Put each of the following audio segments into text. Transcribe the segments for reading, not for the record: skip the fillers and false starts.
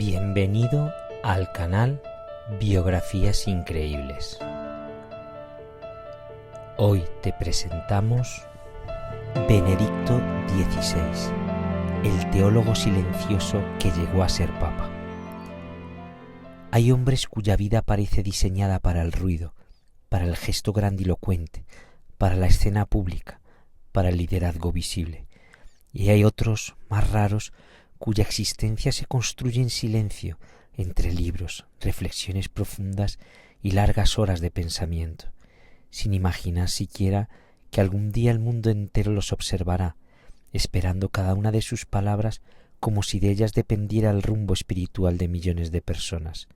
Bienvenido al canal Biografías Increíbles. Hoy te presentamos Benedicto XVI, el teólogo silencioso que llegó a ser papa. Hay hombres cuya vida parece diseñada para el ruido, para el gesto grandilocuente, para la escena pública, para el liderazgo visible. Y hay otros, más raros, cuya existencia se construye en silencio, entre libros, reflexiones profundas y largas horas de pensamiento, sin imaginar siquiera que algún día el mundo entero los observará, esperando cada una de sus palabras como si de ellas dependiera el rumbo espiritual de millones de personas.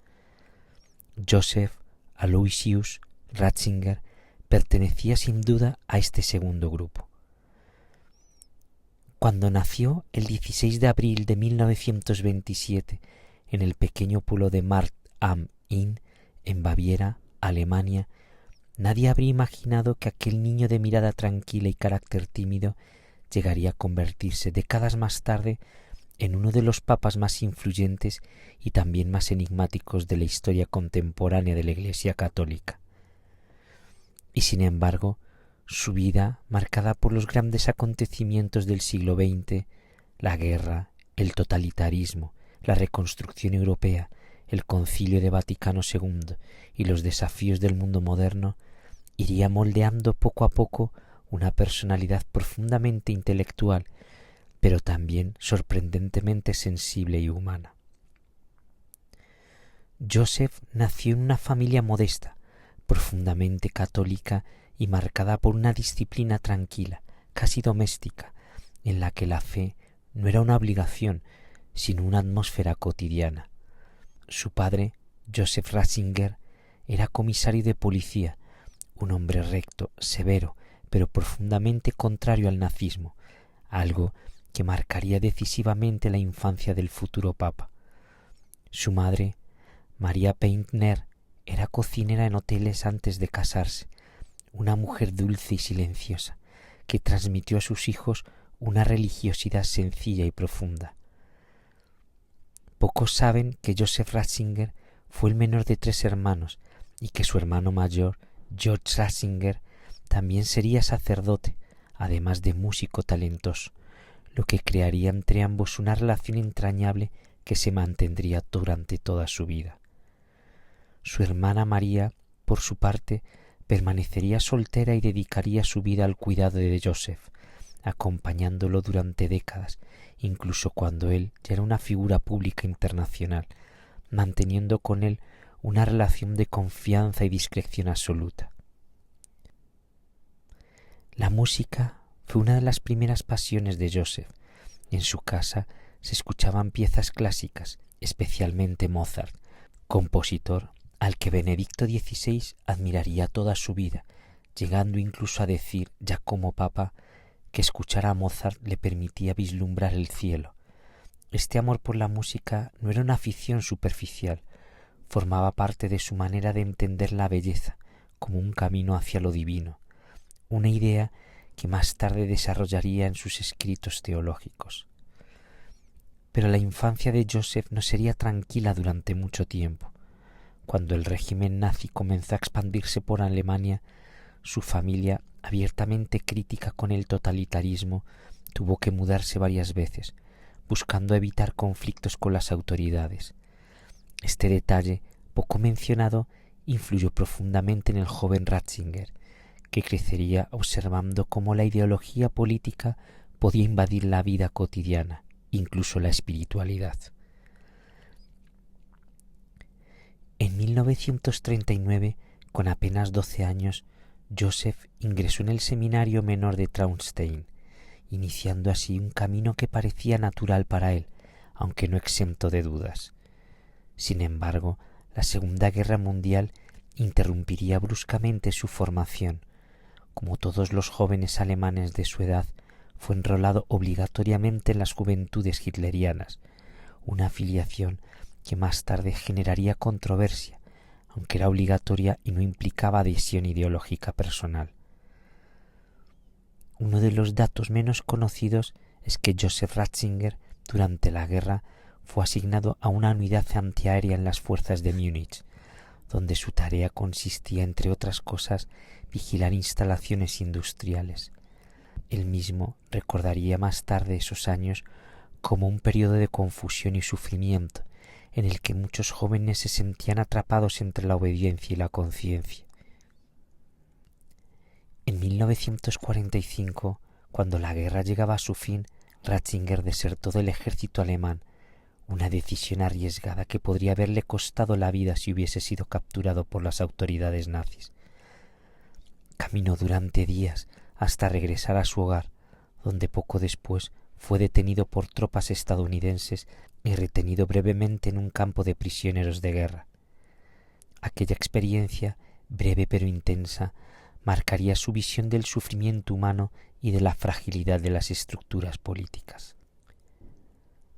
Joseph Aloysius Ratzinger pertenecía sin duda a este segundo grupo. Cuando nació el 16 de abril de 1927 en el pequeño pueblo de Markt am Inn, en Baviera, Alemania, nadie habría imaginado que aquel niño de mirada tranquila y carácter tímido llegaría a convertirse décadas más tarde en uno de los papas más influyentes y también más enigmáticos de la historia contemporánea de la Iglesia Católica. Y sin embargo, su vida, marcada por los grandes acontecimientos del siglo XX, la guerra, el totalitarismo, la reconstrucción europea, el Concilio de Vaticano II y los desafíos del mundo moderno, iría moldeando poco a poco una personalidad profundamente intelectual, pero también sorprendentemente sensible y humana. Joseph nació en una familia modesta, profundamente católica y marcada por una disciplina tranquila, casi doméstica, en la que la fe no era una obligación, sino una atmósfera cotidiana. Su padre, Joseph Ratzinger, era comisario de policía, un hombre recto, severo, pero profundamente contrario al nazismo, algo que marcaría decisivamente la infancia del futuro papa. Su madre, María Peintner, era cocinera en hoteles antes de casarse, una mujer dulce y silenciosa, que transmitió a sus hijos una religiosidad sencilla y profunda. Pocos saben que Joseph Ratzinger fue el menor de 3 hermanos y que su hermano mayor, George Ratzinger, también sería sacerdote, además de músico talentoso, lo que crearía entre ambos una relación entrañable que se mantendría durante toda su vida. Su hermana María, por su parte, permanecería soltera y dedicaría su vida al cuidado de Joseph, acompañándolo durante décadas, incluso cuando él ya era una figura pública internacional, manteniendo con él una relación de confianza y discreción absoluta. La música fue una de las primeras pasiones de Joseph. En su casa se escuchaban piezas clásicas, especialmente Mozart, compositor al que Benedicto XVI admiraría toda su vida, llegando incluso a decir, ya como papa, que escuchar a Mozart le permitía vislumbrar el cielo. Este amor por la música no era una afición superficial, formaba parte de su manera de entender la belleza como un camino hacia lo divino, una idea que más tarde desarrollaría en sus escritos teológicos. Pero la infancia de Joseph no sería tranquila durante mucho tiempo. Cuando el régimen nazi comenzó a expandirse por Alemania, su familia, abiertamente crítica con el totalitarismo, tuvo que mudarse varias veces, buscando evitar conflictos con las autoridades. Este detalle, poco mencionado, influyó profundamente en el joven Ratzinger, que crecería observando cómo la ideología política podía invadir la vida cotidiana, incluso la espiritualidad. En 1939, con apenas 12 años, Joseph ingresó en el seminario menor de Traunstein, iniciando así un camino que parecía natural para él, aunque no exento de dudas. Sin embargo, la Segunda Guerra Mundial interrumpiría bruscamente su formación. Como todos los jóvenes alemanes de su edad, fue enrolado obligatoriamente en las juventudes hitlerianas, una afiliación que más tarde generaría controversia, aunque era obligatoria y no implicaba adhesión ideológica personal. Uno de los datos menos conocidos es que Joseph Ratzinger, durante la guerra, fue asignado a una unidad antiaérea en las fuerzas de Múnich, donde su tarea consistía, entre otras cosas, vigilar instalaciones industriales. Él mismo recordaría más tarde esos años como un periodo de confusión y sufrimiento, en el que muchos jóvenes se sentían atrapados entre la obediencia y la conciencia. En 1945, cuando la guerra llegaba a su fin, Ratzinger desertó del ejército alemán, una decisión arriesgada que podría haberle costado la vida si hubiese sido capturado por las autoridades nazis. Caminó durante días hasta regresar a su hogar, donde poco después fue detenido por tropas estadounidenses y retenido brevemente en un campo de prisioneros de guerra. Aquella experiencia, breve pero intensa, marcaría su visión del sufrimiento humano y de la fragilidad de las estructuras políticas.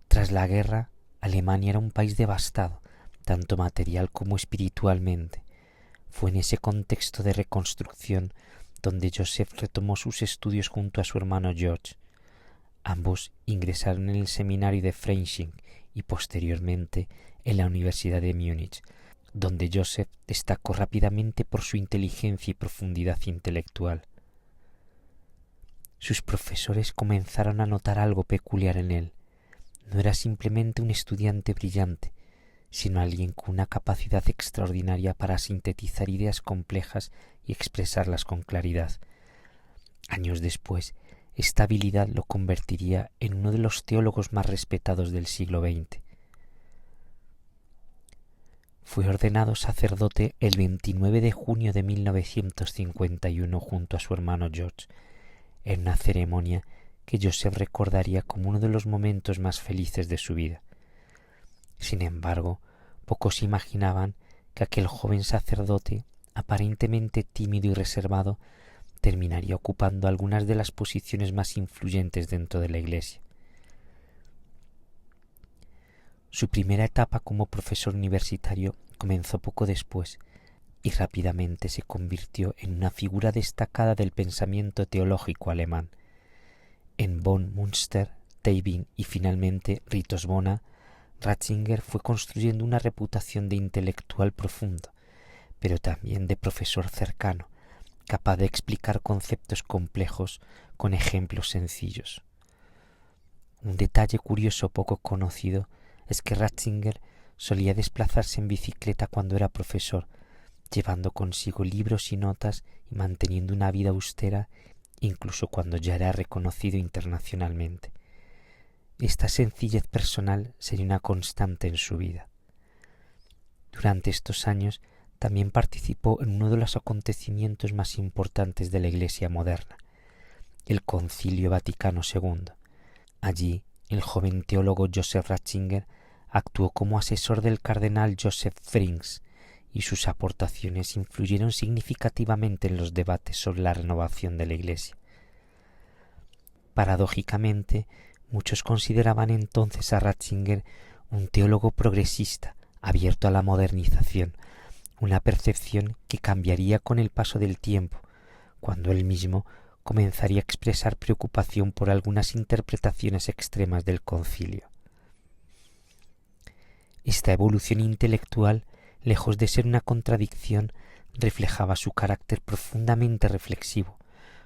Tras la guerra, Alemania era un país devastado, tanto material como espiritualmente. Fue en ese contexto de reconstrucción donde Joseph retomó sus estudios junto a su hermano George. Ambos ingresaron en el seminario de Freising y posteriormente en la Universidad de Múnich, donde Joseph destacó rápidamente por su inteligencia y profundidad intelectual. Sus profesores comenzaron a notar algo peculiar en él. No era simplemente un estudiante brillante, sino alguien con una capacidad extraordinaria para sintetizar ideas complejas y expresarlas con claridad. Años después, esta habilidad lo convertiría en uno de los teólogos más respetados del siglo XX. Fue ordenado sacerdote el 29 de junio de 1951 junto a su hermano George, en una ceremonia que Joseph recordaría como uno de los momentos más felices de su vida. Sin embargo, pocos imaginaban que aquel joven sacerdote, aparentemente tímido y reservado, terminaría ocupando algunas de las posiciones más influyentes dentro de la Iglesia. Su primera etapa como profesor universitario comenzó poco después y rápidamente se convirtió en una figura destacada del pensamiento teológico alemán. En Bonn, Münster, Tübingen y finalmente Ratisbona, Ratzinger fue construyendo una reputación de intelectual profundo, pero también de profesor cercano, capaz de explicar conceptos complejos con ejemplos sencillos. Un detalle curioso poco conocido es que Ratzinger solía desplazarse en bicicleta cuando era profesor, llevando consigo libros y notas y manteniendo una vida austera incluso cuando ya era reconocido internacionalmente. Esta sencillez personal sería una constante en su vida. Durante estos años también participó en uno de los acontecimientos más importantes de la Iglesia moderna, el Concilio Vaticano II. Allí, el joven teólogo Joseph Ratzinger actuó como asesor del cardenal Joseph Frings y sus aportaciones influyeron significativamente en los debates sobre la renovación de la Iglesia. Paradójicamente, muchos consideraban entonces a Ratzinger un teólogo progresista, abierto a la modernización, una percepción que cambiaría con el paso del tiempo, cuando él mismo comenzaría a expresar preocupación por algunas interpretaciones extremas del concilio. Esta evolución intelectual, lejos de ser una contradicción, reflejaba su carácter profundamente reflexivo,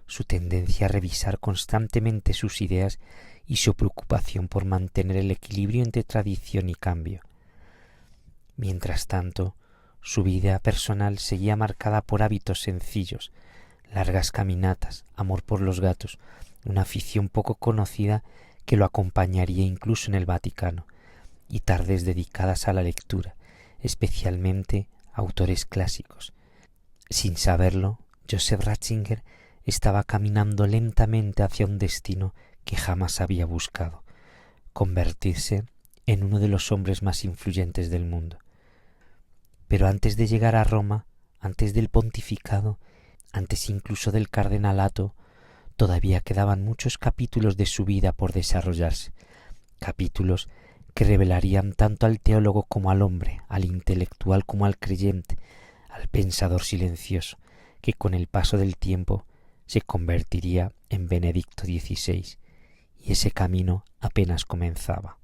su tendencia a revisar constantemente sus ideas y su preocupación por mantener el equilibrio entre tradición y cambio. Mientras tanto, su vida personal seguía marcada por hábitos sencillos, largas caminatas, amor por los gatos, una afición poco conocida que lo acompañaría incluso en el Vaticano, y tardes dedicadas a la lectura, especialmente a autores clásicos. Sin saberlo, Joseph Ratzinger estaba caminando lentamente hacia un destino que jamás había buscado, convertirse en uno de los hombres más influyentes del mundo. Pero antes de llegar a Roma, antes del pontificado, antes incluso del cardenalato, todavía quedaban muchos capítulos de su vida por desarrollarse, capítulos que revelarían tanto al teólogo como al hombre, al intelectual como al creyente, al pensador silencioso, que con el paso del tiempo se convertiría en Benedicto XVI, y ese camino apenas comenzaba.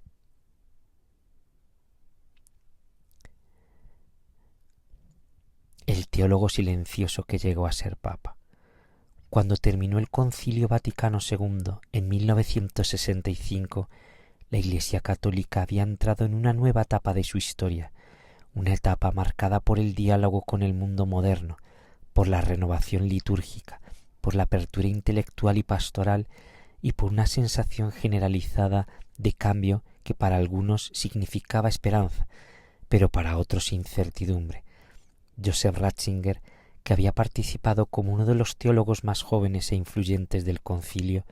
teólogo silencioso que llegó a ser papa. Cuando terminó el Concilio Vaticano II en 1965, la Iglesia Católica había entrado en una nueva etapa de su historia, una etapa marcada por el diálogo con el mundo moderno, por la renovación litúrgica, por la apertura intelectual y pastoral y por una sensación generalizada de cambio que para algunos significaba esperanza, pero para otros incertidumbre. Joseph Ratzinger, que había participado como uno de los teólogos más jóvenes e influyentes del concilio,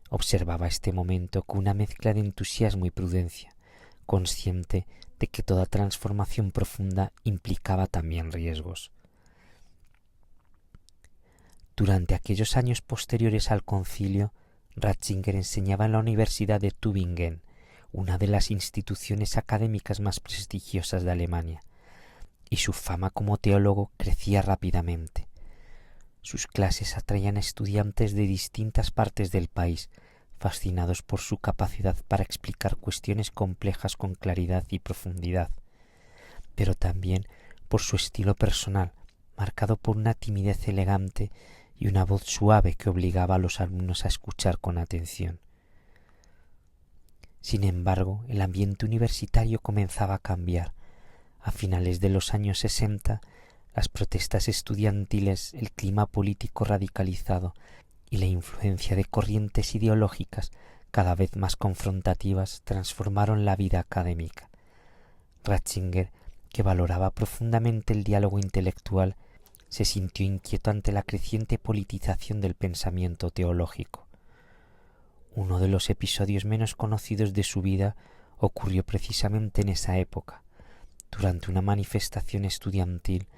observaba este momento con una mezcla de entusiasmo y prudencia, consciente de que toda transformación profunda implicaba también riesgos. Durante aquellos años posteriores al concilio, Ratzinger enseñaba en la Universidad de Tübingen, una de las instituciones académicas más prestigiosas de Alemania, y su fama como teólogo crecía rápidamente. Sus clases atraían a estudiantes de distintas partes del país, fascinados por su capacidad para explicar cuestiones complejas con claridad y profundidad, pero también por su estilo personal, marcado por una timidez elegante y una voz suave que obligaba a los alumnos a escuchar con atención. Sin embargo, el ambiente universitario comenzaba a cambiar. A finales de los años 60, las protestas estudiantiles, el clima político radicalizado y la influencia de corrientes ideológicas cada vez más confrontativas transformaron la vida académica. Ratzinger, que valoraba profundamente el diálogo intelectual, se sintió inquieto ante la creciente politización del pensamiento teológico. Uno de los episodios menos conocidos de su vida ocurrió precisamente en esa época. Durante una manifestación estudiantil,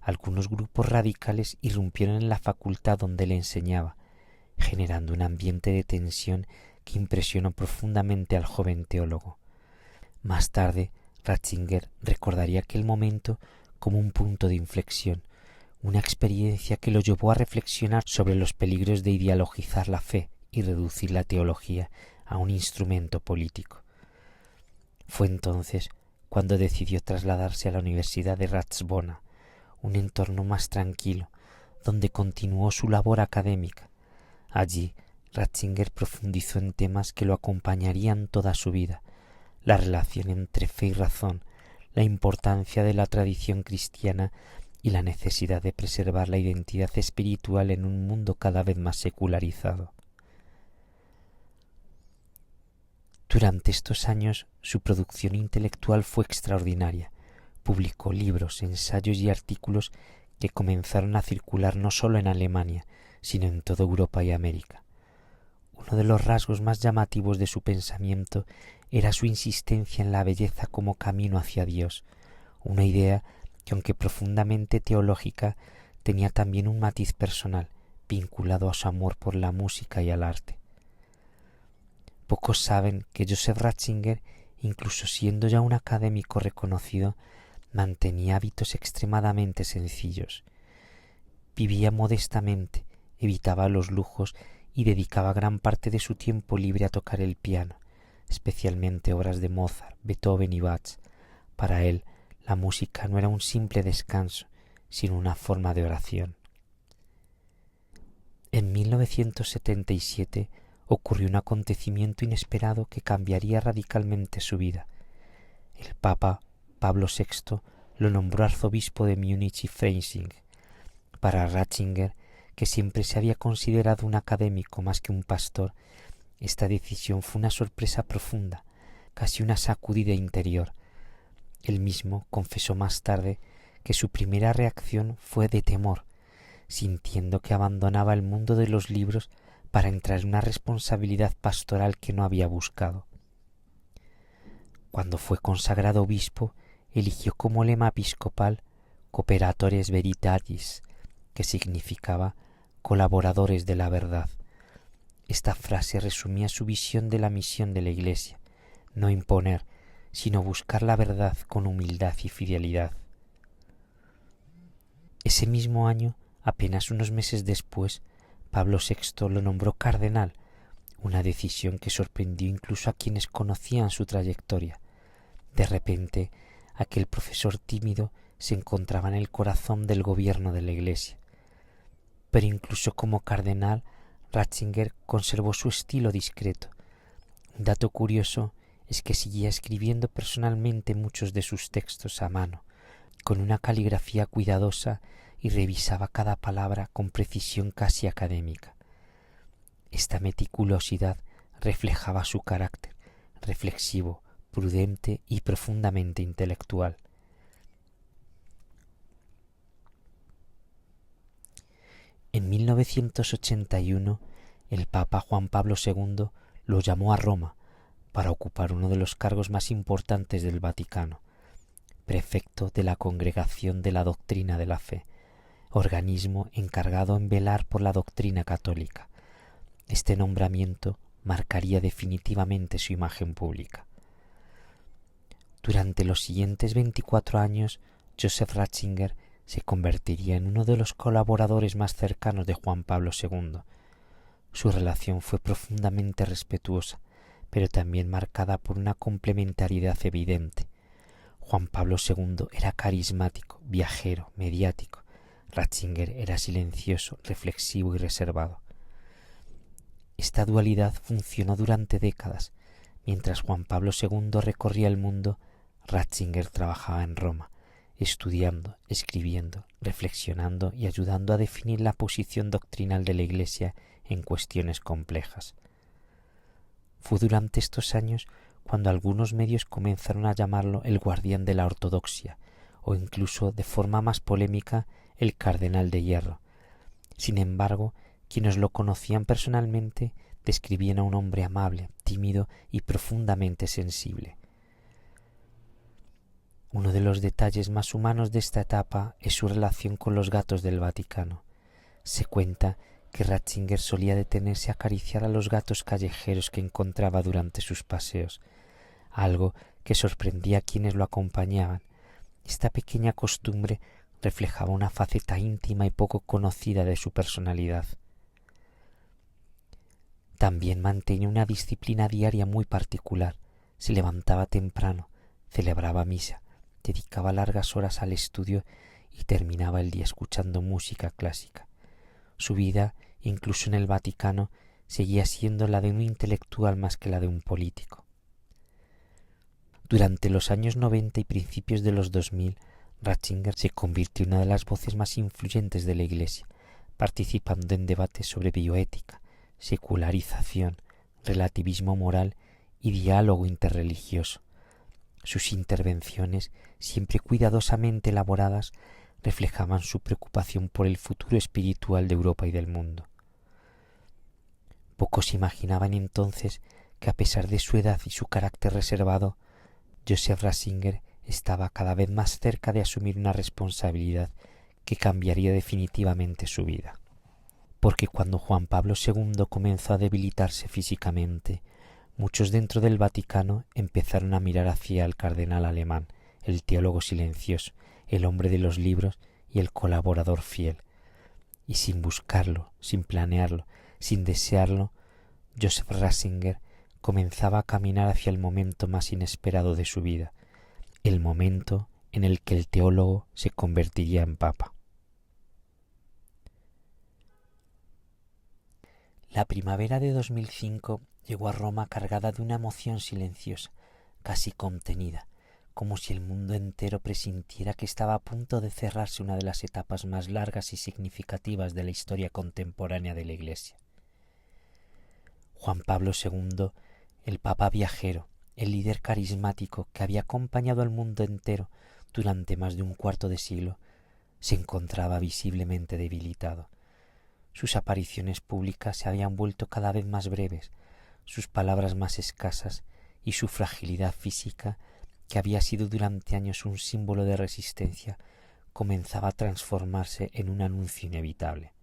algunos grupos radicales irrumpieron en la facultad donde le enseñaba, generando un ambiente de tensión que impresionó profundamente al joven teólogo. Más tarde, Ratzinger recordaría aquel momento como un punto de inflexión, una experiencia que lo llevó a reflexionar sobre los peligros de ideologizar la fe y reducir la teología a un instrumento político. Fue entonces cuando decidió trasladarse a la Universidad de Ratisbona, un entorno más tranquilo, donde continuó su labor académica. Allí, Ratzinger profundizó en temas que lo acompañarían toda su vida: la relación entre fe y razón, la importancia de la tradición cristiana y la necesidad de preservar la identidad espiritual en un mundo cada vez más secularizado. Durante estos años su producción intelectual fue extraordinaria. Publicó libros, ensayos y artículos que comenzaron a circular no solo en Alemania, sino en toda Europa y América. Uno de los rasgos más llamativos de su pensamiento era su insistencia en la belleza como camino hacia Dios, una idea que, aunque profundamente teológica, tenía también un matiz personal, vinculado a su amor por la música y al arte. Pocos saben que Joseph Ratzinger, incluso siendo ya un académico reconocido, mantenía hábitos extremadamente sencillos. Vivía modestamente, evitaba los lujos y dedicaba gran parte de su tiempo libre a tocar el piano, especialmente obras de Mozart, Beethoven y Bach. Para él, la música no era un simple descanso, sino una forma de oración. En 1977 ocurrió un acontecimiento inesperado que cambiaría radicalmente su vida. El Papa Pablo VI lo nombró arzobispo de Múnich y Freising. Para Ratzinger, que siempre se había considerado un académico más que un pastor, esta decisión fue una sorpresa profunda, casi una sacudida interior. Él mismo confesó más tarde que su primera reacción fue de temor, sintiendo que abandonaba el mundo de los libros para entrar en una responsabilidad pastoral que no había buscado. Cuando fue consagrado obispo, eligió como lema episcopal Cooperatores Veritatis, que significaba colaboradores de la verdad. Esta frase resumía su visión de la misión de la Iglesia: no imponer, sino buscar la verdad con humildad y fidelidad. Ese mismo año, apenas unos meses después, Pablo VI lo nombró cardenal, una decisión que sorprendió incluso a quienes conocían su trayectoria. De repente, aquel profesor tímido se encontraba en el corazón del gobierno de la Iglesia. Pero incluso como cardenal, Ratzinger conservó su estilo discreto. Un dato curioso es que seguía escribiendo personalmente muchos de sus textos a mano, con una caligrafía cuidadosa, y revisaba cada palabra con precisión casi académica. Esta meticulosidad reflejaba su carácter reflexivo, prudente y profundamente intelectual. En 1981, el Papa Juan Pablo II lo llamó a Roma para ocupar uno de los cargos más importantes del Vaticano, prefecto de la Congregación de la Doctrina de la Fe, organismo encargado en velar por la doctrina católica. Este nombramiento marcaría definitivamente su imagen pública. Durante los siguientes 24 años, Joseph Ratzinger se convertiría en uno de los colaboradores más cercanos de Juan Pablo II. Su relación fue profundamente respetuosa, pero también marcada por una complementariedad evidente. Juan Pablo II era carismático, viajero, mediático. Ratzinger era silencioso, reflexivo y reservado. Esta dualidad funcionó durante décadas. Mientras Juan Pablo II recorría el mundo, Ratzinger trabajaba en Roma, estudiando, escribiendo, reflexionando y ayudando a definir la posición doctrinal de la Iglesia en cuestiones complejas. Fue durante estos años cuando algunos medios comenzaron a llamarlo el guardián de la ortodoxia, o incluso, de forma más polémica, el cardenal de hierro. Sin embargo, quienes lo conocían personalmente describían a un hombre amable, tímido y profundamente sensible. Uno de los detalles más humanos de esta etapa es su relación con los gatos del Vaticano. Se cuenta que Ratzinger solía detenerse a acariciar a los gatos callejeros que encontraba durante sus paseos, algo que sorprendía a quienes lo acompañaban. Esta pequeña costumbre reflejaba una faceta íntima y poco conocida de su personalidad. También mantenía una disciplina diaria muy particular. Se levantaba temprano, celebraba misa, dedicaba largas horas al estudio y terminaba el día escuchando música clásica. Su vida, incluso en el Vaticano, seguía siendo la de un intelectual más que la de un político. Durante los años 90 y principios de los 2000, Ratzinger se convirtió en una de las voces más influyentes de la Iglesia, participando en debates sobre bioética, secularización, relativismo moral y diálogo interreligioso. Sus intervenciones, siempre cuidadosamente elaboradas, reflejaban su preocupación por el futuro espiritual de Europa y del mundo. Pocos imaginaban entonces que, a pesar de su edad y su carácter reservado, Joseph Ratzinger estaba cada vez más cerca de asumir una responsabilidad que cambiaría definitivamente su vida. Porque cuando Juan Pablo II comenzó a debilitarse físicamente, muchos dentro del Vaticano empezaron a mirar hacia el cardenal alemán, el teólogo silencioso, el hombre de los libros y el colaborador fiel. Y sin buscarlo, sin planearlo, sin desearlo, Joseph Ratzinger comenzaba a caminar hacia el momento más inesperado de su vida, el momento en el que el teólogo se convertiría en papa. La primavera de 2005 llegó a Roma cargada de una emoción silenciosa, casi contenida, como si el mundo entero presintiera que estaba a punto de cerrarse una de las etapas más largas y significativas de la historia contemporánea de la Iglesia. Juan Pablo II, el Papa viajero, el líder carismático que había acompañado al mundo entero durante más de un cuarto de siglo, se encontraba visiblemente debilitado. Sus apariciones públicas se habían vuelto cada vez más breves, sus palabras más escasas y su fragilidad física, que había sido durante años un símbolo de resistencia, comenzaba a transformarse en un anuncio inevitable.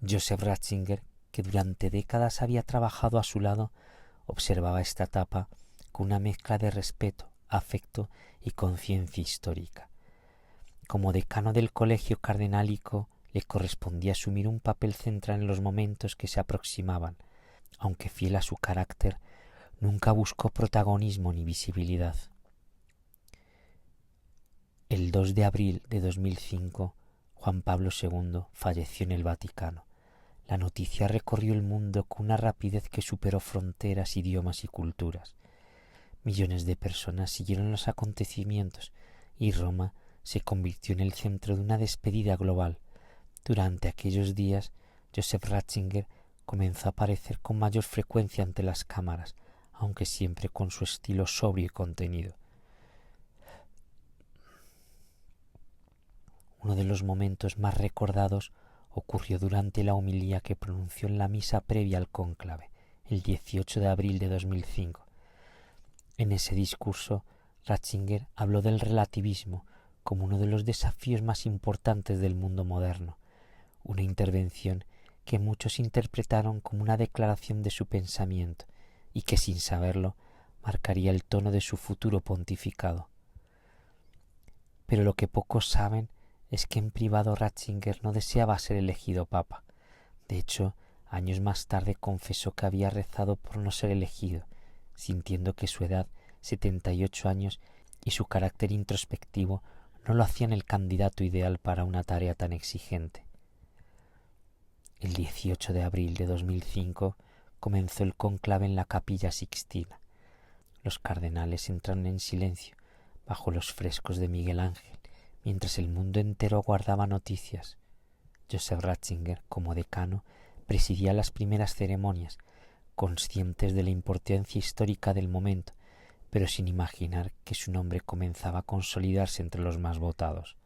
Joseph Ratzinger, que durante décadas había trabajado a su lado, observaba esta etapa con una mezcla de respeto, afecto y conciencia histórica. Como decano del colegio cardenálico, le correspondía asumir un papel central en los momentos que se aproximaban. Aunque fiel a su carácter, nunca buscó protagonismo ni visibilidad. El 2 de abril de 2005, Juan Pablo II falleció en el Vaticano. La noticia recorrió el mundo con una rapidez que superó fronteras, idiomas y culturas. Millones de personas siguieron los acontecimientos y Roma se convirtió en el centro de una despedida global. Durante aquellos días, Joseph Ratzinger comenzó a aparecer con mayor frecuencia ante las cámaras, aunque siempre con su estilo sobrio y contenido. Uno de los momentos más recordados ocurrió durante la homilía que pronunció en la misa previa al cónclave, el 18 de abril de 2005. En ese discurso, Ratzinger habló del relativismo como uno de los desafíos más importantes del mundo moderno, una intervención que muchos interpretaron como una declaración de su pensamiento y que, sin saberlo, marcaría el tono de su futuro pontificado. Pero lo que pocos saben es que en privado Ratzinger no deseaba ser elegido papa. De hecho, años más tarde confesó que había rezado por no ser elegido, sintiendo que su edad, 78 años, y su carácter introspectivo no lo hacían el candidato ideal para una tarea tan exigente. El 18 de abril de 2005 comenzó el cónclave en la Capilla Sixtina. Los cardenales entraron en silencio bajo los frescos de Miguel Ángel, mientras el mundo entero aguardaba noticias. Joseph Ratzinger, como decano, presidía las primeras ceremonias, conscientes de la importancia histórica del momento, pero sin imaginar que su nombre comenzaba a consolidarse entre los más votados.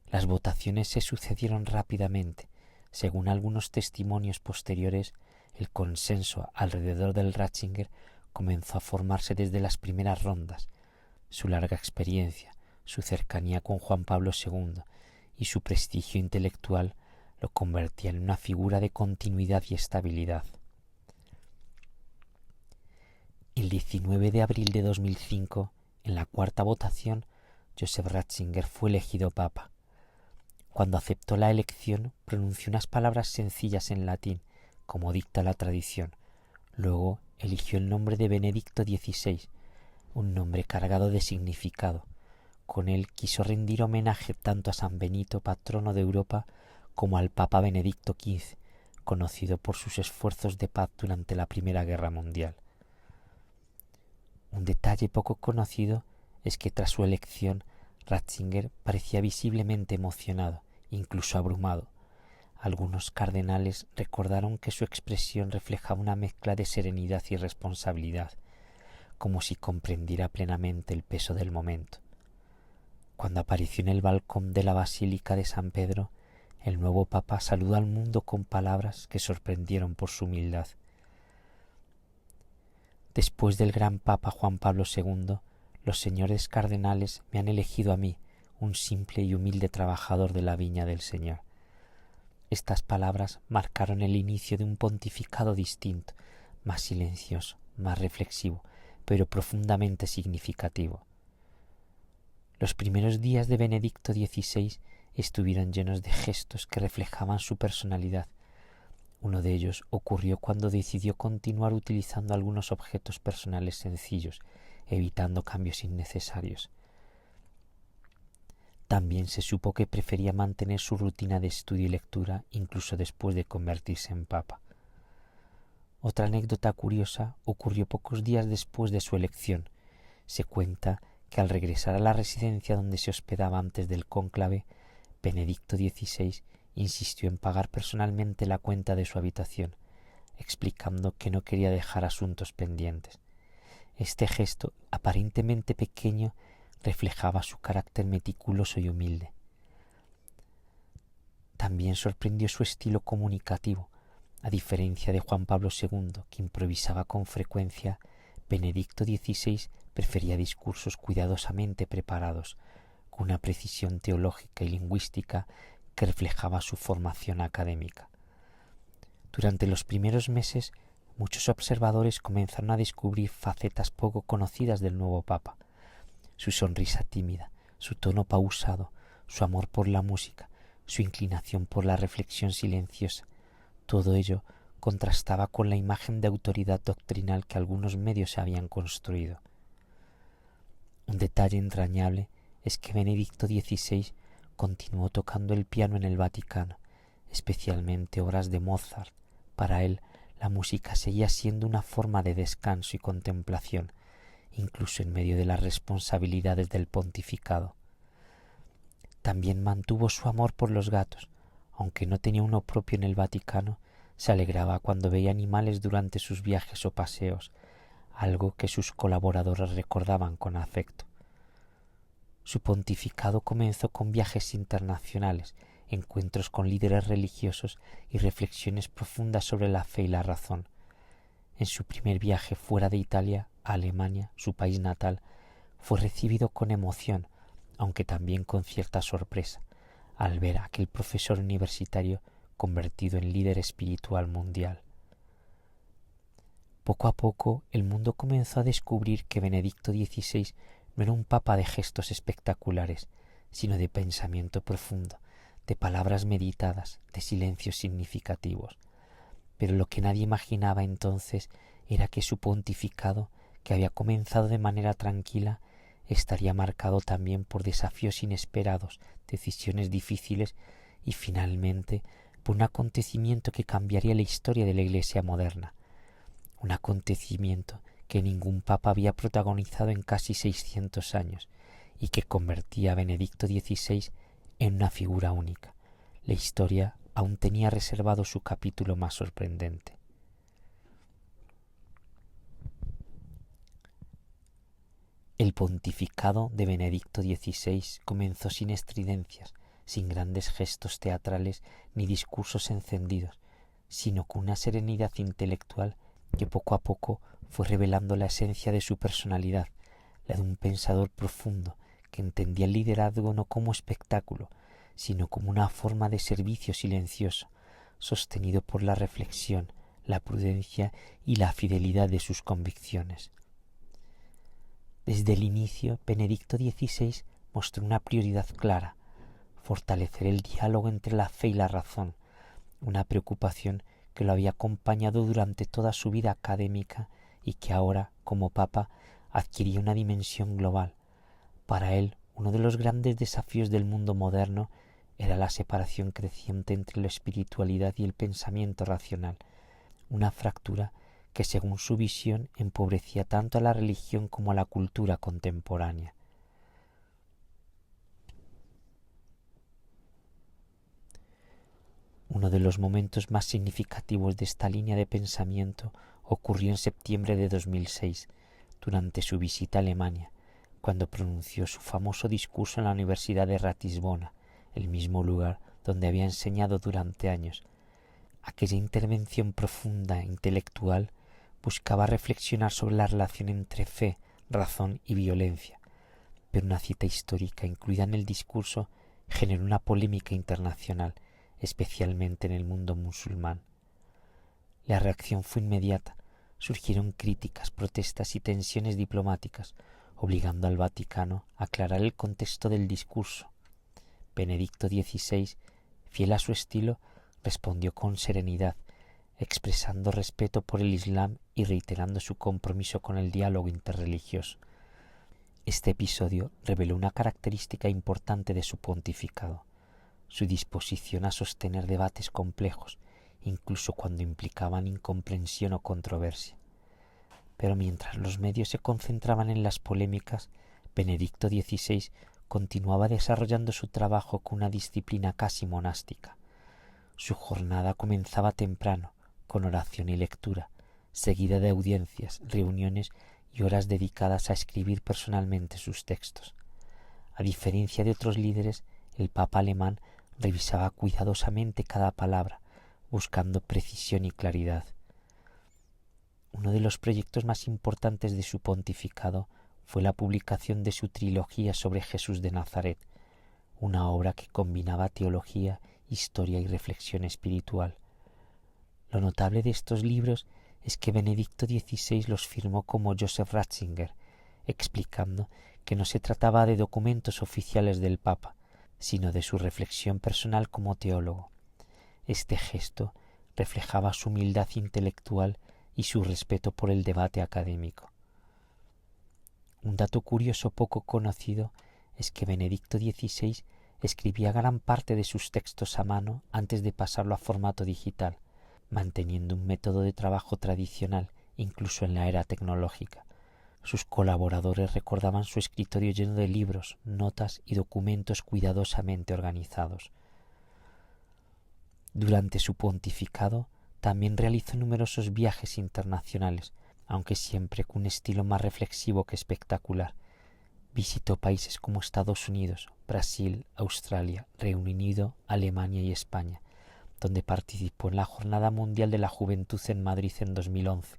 Las votaciones se sucedieron rápidamente. Según algunos testimonios posteriores, el consenso alrededor del Ratzinger comenzó a formarse desde las primeras rondas. Su larga experiencia, su cercanía con Juan Pablo II y su prestigio intelectual lo convertían en una figura de continuidad y estabilidad. El 19 de abril de 2005, en la cuarta votación, Joseph Ratzinger fue elegido papa. Cuando aceptó la elección, pronunció unas palabras sencillas en latín, como dicta la tradición. Luego eligió el nombre de Benedicto XVI, un nombre cargado de significado. Con él quiso rendir homenaje tanto a San Benito, patrono de Europa, como al Papa Benedicto XV, conocido por sus esfuerzos de paz durante la Primera Guerra Mundial. Un detalle poco conocido es que tras su elección, Ratzinger parecía visiblemente emocionado, incluso abrumado. Algunos cardenales recordaron que su expresión reflejaba una mezcla de serenidad y responsabilidad, como si comprendiera plenamente el peso del momento. Cuando apareció en el balcón de la Basílica de San Pedro, el nuevo papa saludó al mundo con palabras que sorprendieron por su humildad. Después del gran papa Juan Pablo II, los señores cardenales me han elegido a mí, un simple y humilde trabajador de la viña del Señor. Estas palabras marcaron el inicio de un pontificado distinto, más silencioso, más reflexivo, pero profundamente significativo. Los primeros días de Benedicto XVI estuvieron llenos de gestos que reflejaban su personalidad. Uno de ellos ocurrió cuando decidió continuar utilizando algunos objetos personales sencillos, evitando cambios innecesarios. También se supo que prefería mantener su rutina de estudio y lectura incluso después de convertirse en papa. Otra anécdota curiosa ocurrió pocos días después de su elección. Se cuenta que al regresar a la residencia donde se hospedaba antes del cónclave, Benedicto XVI insistió en pagar personalmente la cuenta de su habitación, explicando que no quería dejar asuntos pendientes. Este gesto, aparentemente pequeño, reflejaba su carácter meticuloso y humilde. También sorprendió su estilo comunicativo. A diferencia de Juan Pablo II, que improvisaba con frecuencia, Benedicto XVI prefería discursos cuidadosamente preparados, con una precisión teológica y lingüística que reflejaba su formación académica. Durante los primeros meses, muchos observadores comenzaron a descubrir facetas poco conocidas del nuevo Papa. Su sonrisa tímida, su tono pausado, su amor por la música, su inclinación por la reflexión silenciosa, todo ello contrastaba con la imagen de autoridad doctrinal que algunos medios se habían construido. Un detalle entrañable es que Benedicto XVI continuó tocando el piano en el Vaticano, especialmente obras de Mozart. Para él, la música seguía siendo una forma de descanso y contemplación, incluso en medio de las responsabilidades del pontificado. También mantuvo su amor por los gatos. Aunque no tenía uno propio en el Vaticano, se alegraba cuando veía animales durante sus viajes o paseos, algo que sus colaboradores recordaban con afecto. Su pontificado comenzó con viajes internacionales, encuentros con líderes religiosos y reflexiones profundas sobre la fe y la razón. En su primer viaje fuera de Italia, a Alemania, su país natal, fue recibido con emoción, aunque también con cierta sorpresa, al ver a aquel profesor universitario convertido en líder espiritual mundial. Poco a poco el mundo comenzó a descubrir que Benedicto XVI no era un papa de gestos espectaculares, sino de pensamiento profundo, de palabras meditadas, de silencios significativos. Pero lo que nadie imaginaba entonces era que su pontificado, que había comenzado de manera tranquila, estaría marcado también por desafíos inesperados, decisiones difíciles y finalmente por un acontecimiento que cambiaría la historia de la Iglesia moderna, un acontecimiento que ningún papa había protagonizado en casi 600 años y que convertía a Benedicto XVI en una figura única. La historia aún tenía reservado su capítulo más sorprendente. El pontificado de Benedicto XVI comenzó sin estridencias, sin grandes gestos teatrales ni discursos encendidos, sino con una serenidad intelectual que poco a poco fue revelando la esencia de su personalidad, la de un pensador profundo que entendía el liderazgo no como espectáculo, sino como una forma de servicio silencioso, sostenido por la reflexión, la prudencia y la fidelidad de sus convicciones. Desde el inicio, Benedicto XVI mostró una prioridad clara: fortalecer el diálogo entre la fe y la razón, una preocupación que lo había acompañado durante toda su vida académica y que ahora, como papa, adquiría una dimensión global. Para él, uno de los grandes desafíos del mundo moderno era la separación creciente entre la espiritualidad y el pensamiento racional, una fractura que, según su visión, empobrecía tanto a la religión como a la cultura contemporánea. Uno de los momentos más significativos de esta línea de pensamiento ocurrió en septiembre de 2006, durante su visita a Alemania, cuando pronunció su famoso discurso en la Universidad de Ratisbona, el mismo lugar donde había enseñado durante años. Aquella intervención profunda e intelectual buscaba reflexionar sobre la relación entre fe, razón y violencia, pero una cita histórica incluida en el discurso generó una polémica internacional, especialmente en el mundo musulmán. La reacción fue inmediata. Surgieron críticas, protestas y tensiones diplomáticas, obligando al Vaticano a aclarar el contexto del discurso. Benedicto XVI, fiel a su estilo, respondió con serenidad, expresando respeto por el Islam y reiterando su compromiso con el diálogo interreligioso. Este episodio reveló una característica importante de su pontificado: su disposición a sostener debates complejos, incluso cuando implicaban incomprensión o controversia. Pero mientras los medios se concentraban en las polémicas, Benedicto XVI continuaba desarrollando su trabajo con una disciplina casi monástica. Su jornada comenzaba temprano, con oración y lectura, seguida de audiencias, reuniones y horas dedicadas a escribir personalmente sus textos. A diferencia de otros líderes, el Papa alemán revisaba cuidadosamente cada palabra, buscando precisión y claridad. Uno de los proyectos más importantes de su pontificado fue la publicación de su trilogía sobre Jesús de Nazaret, una obra que combinaba teología, historia y reflexión espiritual. Lo notable de estos libros es que Benedicto XVI los firmó como Joseph Ratzinger, explicando que no se trataba de documentos oficiales del Papa, sino de su reflexión personal como teólogo. Este gesto reflejaba su humildad intelectual y su respeto por el debate académico. Un dato curioso poco conocido es que Benedicto XVI escribía gran parte de sus textos a mano antes de pasarlo a formato digital, manteniendo un método de trabajo tradicional incluso en la era tecnológica. Sus colaboradores recordaban su escritorio lleno de libros, notas y documentos cuidadosamente organizados. Durante su pontificado también realizó numerosos viajes internacionales, aunque siempre con un estilo más reflexivo que espectacular. Visitó países como Estados Unidos, Brasil, Australia, Reino Unido, Alemania y España, donde participó en la Jornada Mundial de la Juventud en Madrid en 2011,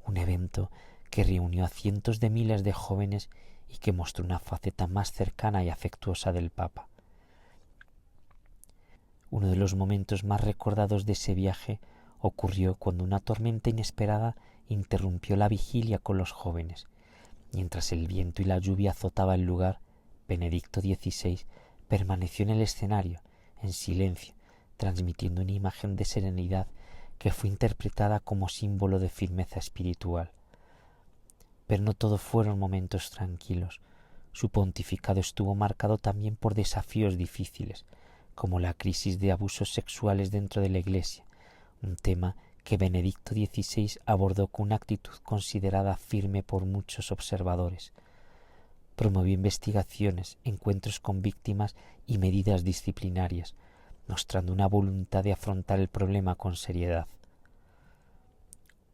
un evento que reunió a cientos de miles de jóvenes y que mostró una faceta más cercana y afectuosa del Papa. Uno de los momentos más recordados de ese viaje ocurrió cuando una tormenta inesperada interrumpió la vigilia con los jóvenes. Mientras el viento y la lluvia azotaban el lugar, Benedicto XVI permaneció en el escenario, en silencio, transmitiendo una imagen de serenidad que fue interpretada como símbolo de firmeza espiritual. Pero no todo fueron momentos tranquilos. Su pontificado estuvo marcado también por desafíos difíciles, como la crisis de abusos sexuales dentro de la Iglesia, un tema que Benedicto XVI abordó con una actitud considerada firme por muchos observadores. Promovió investigaciones, encuentros con víctimas y medidas disciplinarias, mostrando una voluntad de afrontar el problema con seriedad.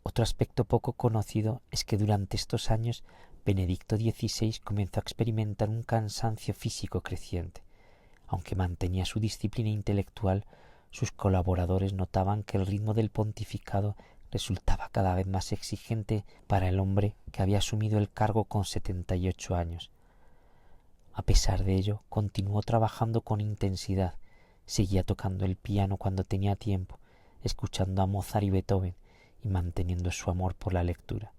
Otro aspecto poco conocido es que durante estos años Benedicto XVI comenzó a experimentar un cansancio físico creciente. Aunque mantenía su disciplina intelectual, sus colaboradores notaban que el ritmo del pontificado resultaba cada vez más exigente para el hombre que había asumido el cargo con 78 años. A pesar de ello, continuó trabajando con intensidad, seguía tocando el piano cuando tenía tiempo, escuchando a Mozart y Beethoven y manteniendo su amor por la lectura.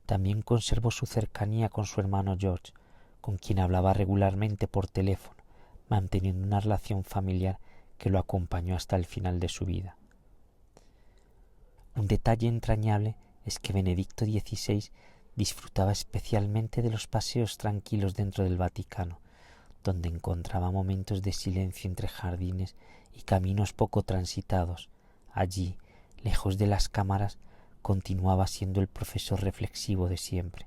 También conservó su cercanía con su hermano George, con quien hablaba regularmente por teléfono, manteniendo una relación familiar que lo acompañó hasta el final de su vida. Un detalle entrañable es que Benedicto XVI disfrutaba especialmente de los paseos tranquilos dentro del Vaticano, donde encontraba momentos de silencio entre jardines y caminos poco transitados. Allí, lejos de las cámaras, continuaba siendo el profesor reflexivo de siempre.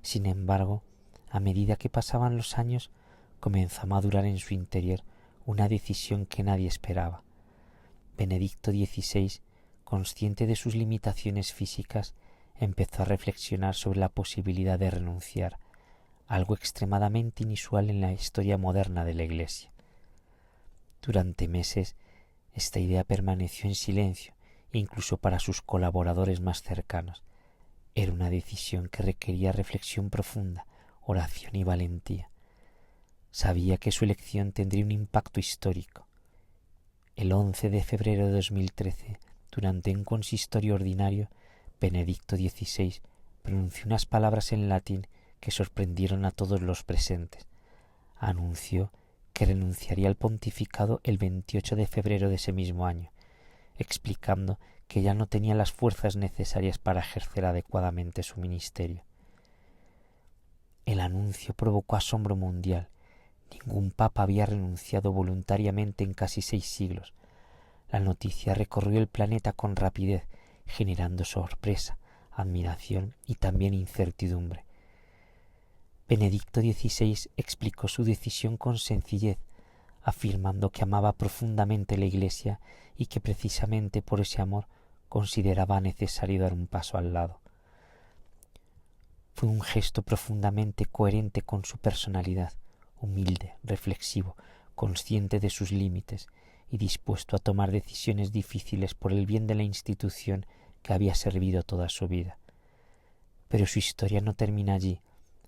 Sin embargo, a medida que pasaban los años, comenzó a madurar en su interior una decisión que nadie esperaba. Benedicto XVI, consciente de sus limitaciones físicas, empezó a reflexionar sobre la posibilidad de renunciar, algo extremadamente inusual en la historia moderna de la Iglesia. Durante meses, esta idea permaneció en silencio, incluso para sus colaboradores más cercanos. Era una decisión que requería reflexión profunda, oración y valentía. Sabía que su elección tendría un impacto histórico. El 11 de febrero de 2013, durante un consistorio ordinario, Benedicto XVI pronunció unas palabras en latín que sorprendieron a todos los presentes. Anunció que renunciaría al pontificado el 28 de febrero de ese mismo año, explicando que ya no tenía las fuerzas necesarias para ejercer adecuadamente su ministerio. El anuncio provocó asombro mundial. Ningún papa había renunciado voluntariamente en casi 6 siglos. La noticia recorrió el planeta con rapidez, generando sorpresa, admiración y también incertidumbre. Benedicto XVI explicó su decisión con sencillez, afirmando que amaba profundamente la Iglesia y que precisamente por ese amor consideraba necesario dar un paso al lado. Fue un gesto profundamente coherente con su personalidad, humilde, reflexivo, consciente de sus límites y dispuesto a tomar decisiones difíciles por el bien de la institución que había servido toda su vida. Pero su historia no termina allí,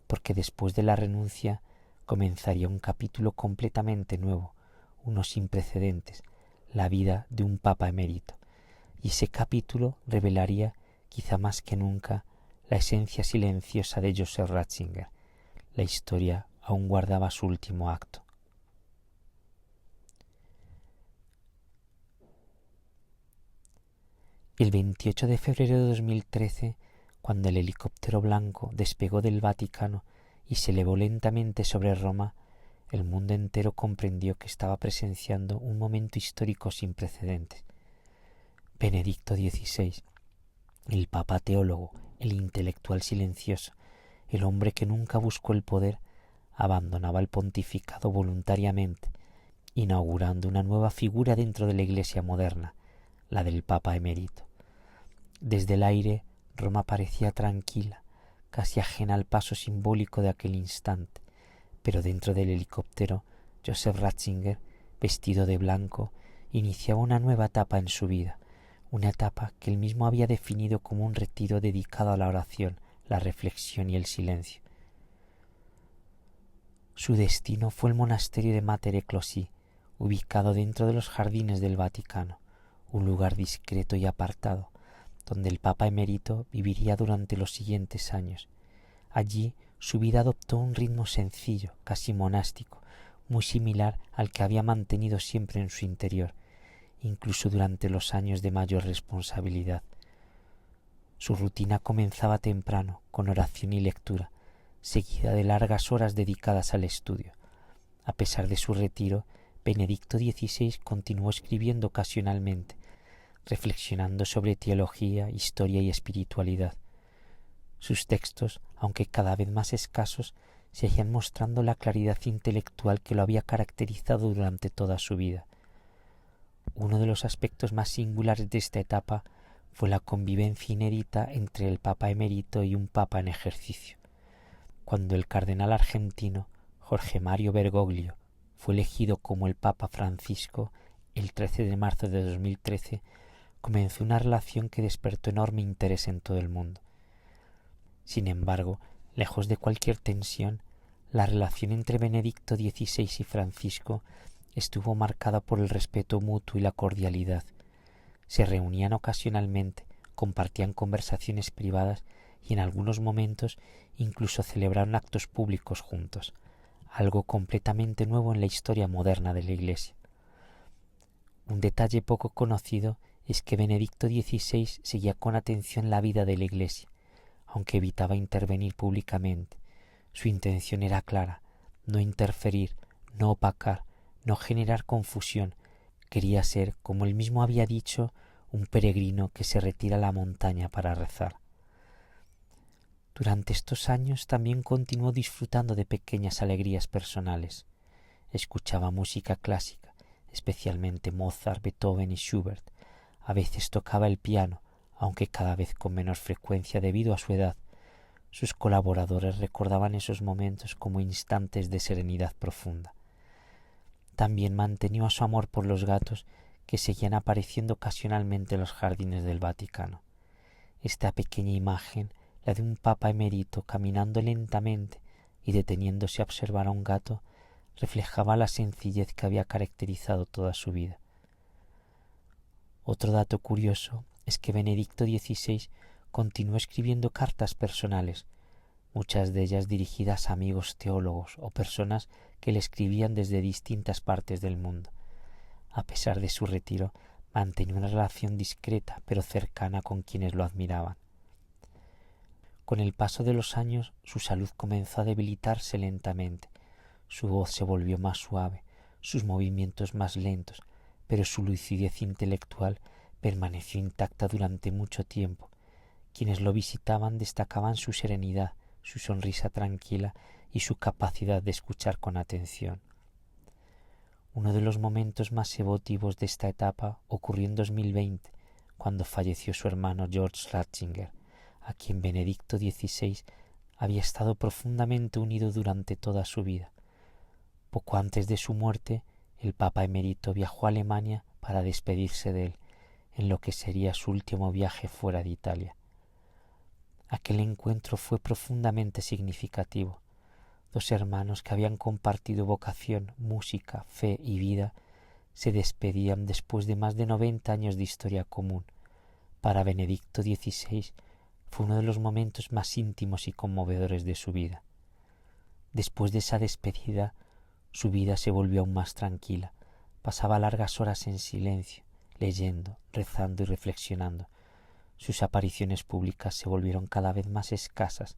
porque después de la renuncia comenzaría un capítulo completamente nuevo, uno sin precedentes, la vida de un papa emérito, y ese capítulo revelaría, quizá más que nunca, la esencia silenciosa de Joseph Ratzinger. La historia aún guardaba su último acto. El 28 de febrero de 2013 Cuando el helicóptero blanco despegó del Vaticano y se elevó lentamente sobre Roma, el mundo entero comprendió que estaba presenciando un momento histórico sin precedentes. Benedicto XVI, el papa teólogo, el intelectual silencioso, el hombre que nunca buscó el poder, abandonaba el pontificado voluntariamente, inaugurando una nueva figura dentro de la Iglesia moderna, la del Papa emérito. Desde el aire, Roma parecía tranquila, casi ajena al paso simbólico de aquel instante, pero dentro del helicóptero, Joseph Ratzinger, vestido de blanco, iniciaba una nueva etapa en su vida, una etapa que él mismo había definido como un retiro dedicado a la oración, la reflexión y el silencio. Su destino fue el monasterio de Mater Ecclesiae, ubicado dentro de los jardines del Vaticano, un lugar discreto y apartado, donde el Papa emérito viviría durante los siguientes años. Allí su vida adoptó un ritmo sencillo, casi monástico, muy similar al que había mantenido siempre en su interior, incluso durante los años de mayor responsabilidad. Su rutina comenzaba temprano, con oración y lectura, seguida de largas horas dedicadas al estudio. A pesar de su retiro, Benedicto XVI continuó escribiendo ocasionalmente, reflexionando sobre teología, historia y espiritualidad. Sus textos, aunque cada vez más escasos, seguían mostrando la claridad intelectual que lo había caracterizado durante toda su vida. Uno de los aspectos más singulares de esta etapa fue la convivencia inédita entre el Papa emérito y un Papa en ejercicio. Cuando el cardenal argentino Jorge Mario Bergoglio fue elegido como el Papa Francisco el 13 de marzo de 2013, comenzó una relación que despertó enorme interés en todo el mundo. Sin embargo, lejos de cualquier tensión, la relación entre Benedicto XVI y Francisco estuvo marcada por el respeto mutuo y la cordialidad. Se reunían ocasionalmente, compartían conversaciones privadas y en algunos momentos incluso celebraron actos públicos juntos, algo completamente nuevo en la historia moderna de la Iglesia. Un detalle poco conocido es que Benedicto XVI seguía con atención la vida de la Iglesia, aunque evitaba intervenir públicamente. Su intención era clara: no interferir, no opacar, no generar confusión. Quería ser, como él mismo había dicho, un peregrino que se retira a la montaña para rezar. Durante estos años también continuó disfrutando de pequeñas alegrías personales. Escuchaba música clásica, especialmente Mozart, Beethoven y Schubert. A veces tocaba el piano, aunque cada vez con menos frecuencia debido a su edad. Sus colaboradores recordaban esos momentos como instantes de serenidad profunda. También mantenía su amor por los gatos, que seguían apareciendo ocasionalmente en los jardines del Vaticano. Esta pequeña imagen, la de un papa emérito caminando lentamente y deteniéndose a observar a un gato, reflejaba la sencillez que había caracterizado toda su vida. Otro dato curioso es que Benedicto XVI continuó escribiendo cartas personales, muchas de ellas dirigidas a amigos teólogos o personas que le escribían desde distintas partes del mundo. A pesar de su retiro, mantenía una relación discreta pero cercana con quienes lo admiraban. Con el paso de los años, su salud comenzó a debilitarse lentamente. Su voz se volvió más suave, sus movimientos más lentos, pero su lucidez intelectual permaneció intacta durante mucho tiempo. Quienes lo visitaban destacaban su serenidad, su sonrisa tranquila y su capacidad de escuchar con atención. Uno de los momentos más emotivos de esta etapa ocurrió en 2020, cuando falleció su hermano George Ratzinger, a quien Benedicto XVI había estado profundamente unido durante toda su vida. Poco antes de su muerte, el Papa emérito viajó a Alemania para despedirse de él, en lo que sería su último viaje fuera de Italia. Aquel encuentro fue profundamente significativo. Dos hermanos que habían compartido vocación, música, fe y vida se despedían después de más de 90 años de historia común. Para Benedicto XVI fue uno de los momentos más íntimos y conmovedores de su vida. Después de esa despedida, su vida se volvió aún más tranquila. Pasaba largas horas en silencio, leyendo, rezando y reflexionando. Sus apariciones públicas se volvieron cada vez más escasas,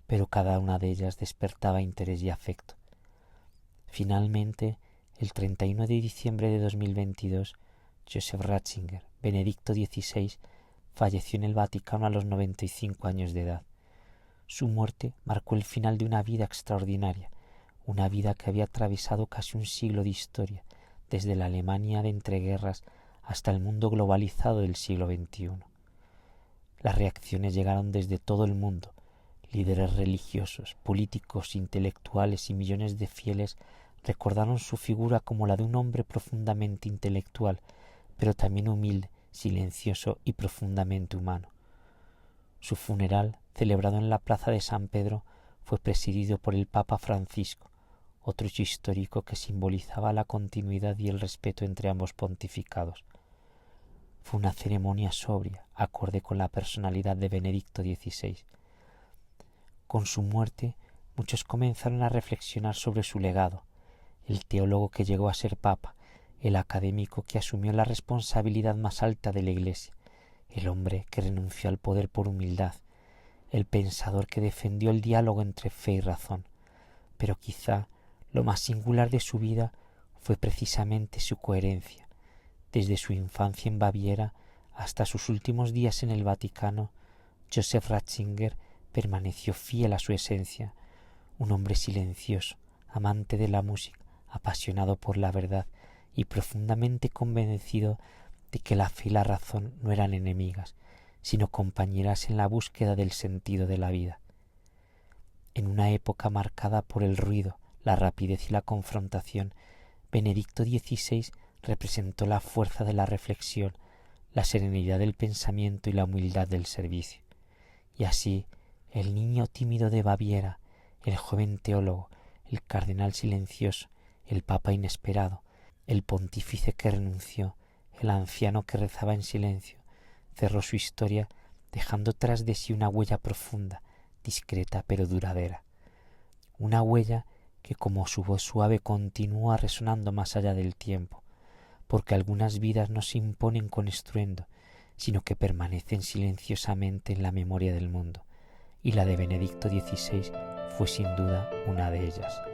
pero cada una de ellas despertaba interés y afecto. Finalmente, el 31 de diciembre de 2022, Joseph Ratzinger, Benedicto XVI, falleció en el Vaticano a los 95 años de edad. Su muerte marcó el final de una vida extraordinaria, una vida que había atravesado casi un siglo de historia, desde la Alemania de entreguerras hasta el mundo globalizado del siglo XXI. Las reacciones llegaron desde todo el mundo. Líderes religiosos, políticos, intelectuales y millones de fieles recordaron su figura como la de un hombre profundamente intelectual, pero también humilde, silencioso y profundamente humano. Su funeral, celebrado en la plaza de San Pedro, fue presidido por el Papa Francisco, otro hecho histórico que simbolizaba la continuidad y el respeto entre ambos pontificados. Fue una ceremonia sobria, acorde con la personalidad de Benedicto XVI. Con su muerte, muchos comenzaron a reflexionar sobre su legado, el teólogo que llegó a ser papa, el académico que asumió la responsabilidad más alta de la Iglesia, el hombre que renunció al poder por humildad, el pensador que defendió el diálogo entre fe y razón. Pero quizá lo más singular de su vida fue precisamente su coherencia. Desde su infancia en Baviera hasta sus últimos días en el Vaticano, Joseph Ratzinger permaneció fiel a su esencia, un hombre silencioso, amante de la música, apasionado por la verdad y profundamente convencido de que la fe y la razón no eran enemigas, sino compañeras en la búsqueda del sentido de la vida. En una época marcada por el ruido, la rapidez y la confrontación, Benedicto XVI representó la fuerza de la reflexión, la serenidad del pensamiento y la humildad del servicio. Y así, el niño tímido de Baviera, el joven teólogo, el cardenal silencioso, el papa inesperado, el pontífice que renunció, el anciano que rezaba en silencio, cerró su historia dejando tras de sí una huella profunda, discreta pero duradera. Una huella que como su voz suave continúa resonando más allá del tiempo, porque algunas vidas no se imponen con estruendo, sino que permanecen silenciosamente en la memoria del mundo, y la de Benedicto XVI fue sin duda una de ellas.